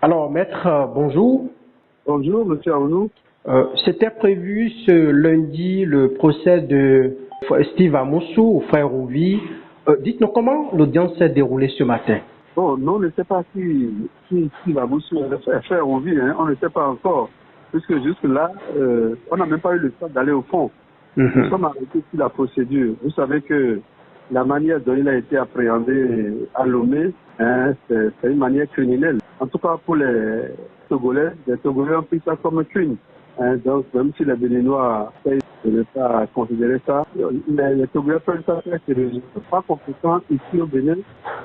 Alors, maître, bonjour. Bonjour, monsieur Aounou. C'était prévu ce lundi le procès de Steve Amoussou au frère Rouvi. Dites-nous comment l'audience s'est déroulée ce matin. Bon, nous, on ne sait pas qui va vous faire envie, hein. On ne sait pas encore. Puisque jusque-là, on n'a même pas eu le temps d'aller au fond. Nous sommes arrêtés sur la procédure. Vous savez que la manière dont il a été appréhendé à Lomé, hein, c'est une manière criminelle. En tout cas, pour les Togolais ont pris ça comme un crime. Hein, donc, même si les Béninois essayent de ne pas considérer ça, mais les Togolais prennent ça très sérieusement. Par conséquent, ici au Bénin,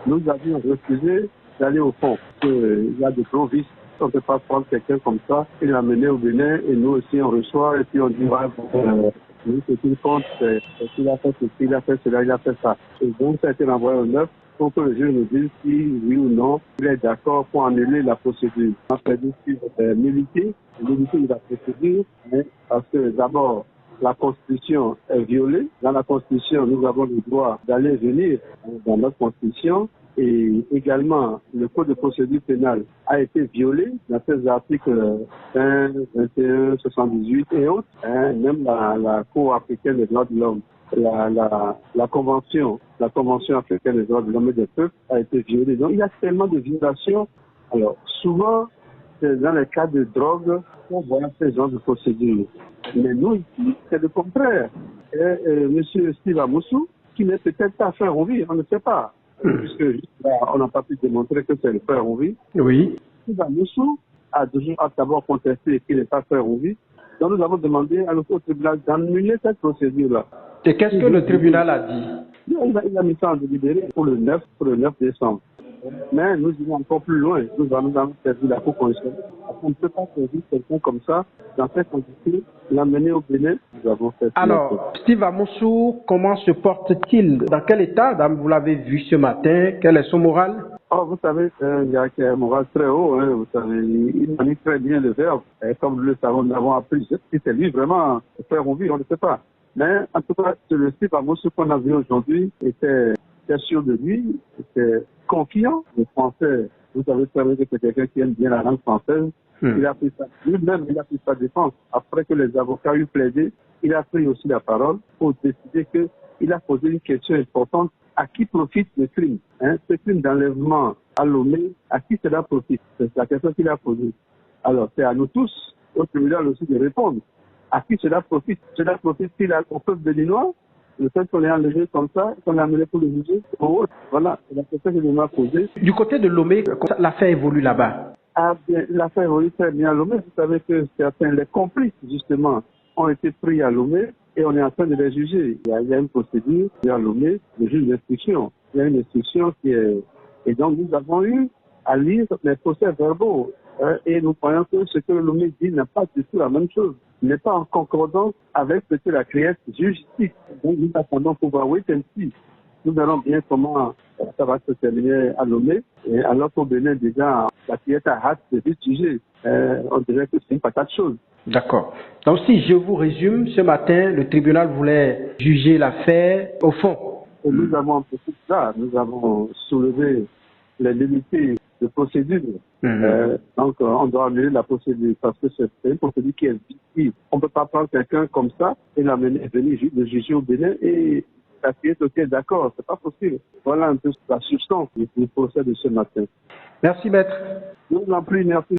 nous avions refusé d'aller au fond. Il y a de gros vices. On ne peut pas prendre quelqu'un comme ça et l'amener au Bénin et nous aussi on reçoit et puis on dit oui, ce qu'il compte, c'est qu'il a fait ceci, il a fait cela, il a fait ça. Et donc ça a été envoyé au neuf pour que le juge nous dise si oui ou non il est d'accord pour annuler la procédure. On a perdu militer de la procédure, mais parce que d'abord la Constitution est violée. Dans la Constitution, nous avons le droit d'aller et venir dans notre Constitution. Et également, le Code de procédure pénale a été violé dans ces articles 20, 21, 78 et autres. Hein, même la Cour africaine des droits de l'homme, la Convention africaine des droits de l'homme et des peuples a été violée. Donc, il y a tellement de violations. Alors, souvent, c'est dans les cas de drogue qu'on voit ces genres de procédures. Mais nous, ici, c'est le contraire. Monsieur Steve Amoussou, qui n'est peut-être pas frère Rouvi, on ne sait pas. Puisque là, on n'a pas pu démontrer que c'est le frère Rouvi. Oui. Steve Amoussou a d'abord contesté qu'il n'est pas frère Rouvi. Donc nous avons demandé au tribunal d'annuler cette procédure-là. Et qu'est-ce que le tribunal a dit? Il a mis ça en délibéré pour le 9 décembre. Mais nous irons encore plus loin. Nous allons servir la Cour constitutionnelle. On ne peut pas servir quelqu'un comme ça dans cette condition, l'amener au Bénin. Nous avons fait. Alors, Steve Amoussou, comment se porte-t-il? Dans quel état, dame, vous l'avez vu ce matin? Quel est son moral? Oh, vous savez, il y a un moral très haut. Hein, vous savez, il manie très bien le verbe. Et comme nous le savons, nous l'avons appris. Si c'est lui vraiment, frère Rouvi, on ne sait pas. Mais en tout cas, le Steve Amoussou qu'on a vu aujourd'hui était sûr de lui, était confiant. Le français, vous savez très bien que c'est quelqu'un qui aime bien la langue française. Il a pris ça, lui-même, il a pris sa défense. Après que les avocats eurent plaidé, il a pris aussi la parole pour décider qu'il a posé une question importante. À qui profite le crime, hein? Ce crime d'enlèvement à Lomé, à qui cela profite? C'est la question qu'il a posée. Alors, c'est à nous tous, au tribunal aussi, de répondre. À qui cela profite? Cela profite-t-il au peuple béninois? Le fait qu'on l'ait enlevé comme ça, qu'on l'a amené pour le juger, voilà, c'est la question que je m'ai posée. Du côté de Lomé, l'affaire évolue là-bas? Ah bien, l'affaire évolue très bien à Lomé. Vous savez que certains, les complices, justement, ont été pris à Lomé et on est en train de les juger. Il y a une procédure à Lomé, le juge d'instruction. Il y a une instruction qui est... Et donc, nous avons eu à lire les procès verbaux. Et nous croyons que ce que Lomé dit n'est pas du tout la même chose. N'est pas en concordance avec ce que la créatrice juge ici. Donc, nous attendons pour voir wait and see. Nous verrons bien comment ça va se terminer à Lomé. Et alors qu'au Bénin, déjà, la pièce a hâte de vite juger. On dirait que c'est une patate chaude. D'accord. Donc, si je vous résume, ce matin, le tribunal voulait juger l'affaire au fond. Et nous avons un peu tout ça. Nous avons soulevé les limites de procédure. Donc, on doit annuler la procédure parce que c'est une procédure qui est difficile. On ne peut pas prendre quelqu'un comme ça et l'amener venir le juger au Bénin et la pièce, ok, d'accord, c'est pas possible. Voilà un peu la substance du procès de ce matin. Merci, maître. Nous en prie, merci.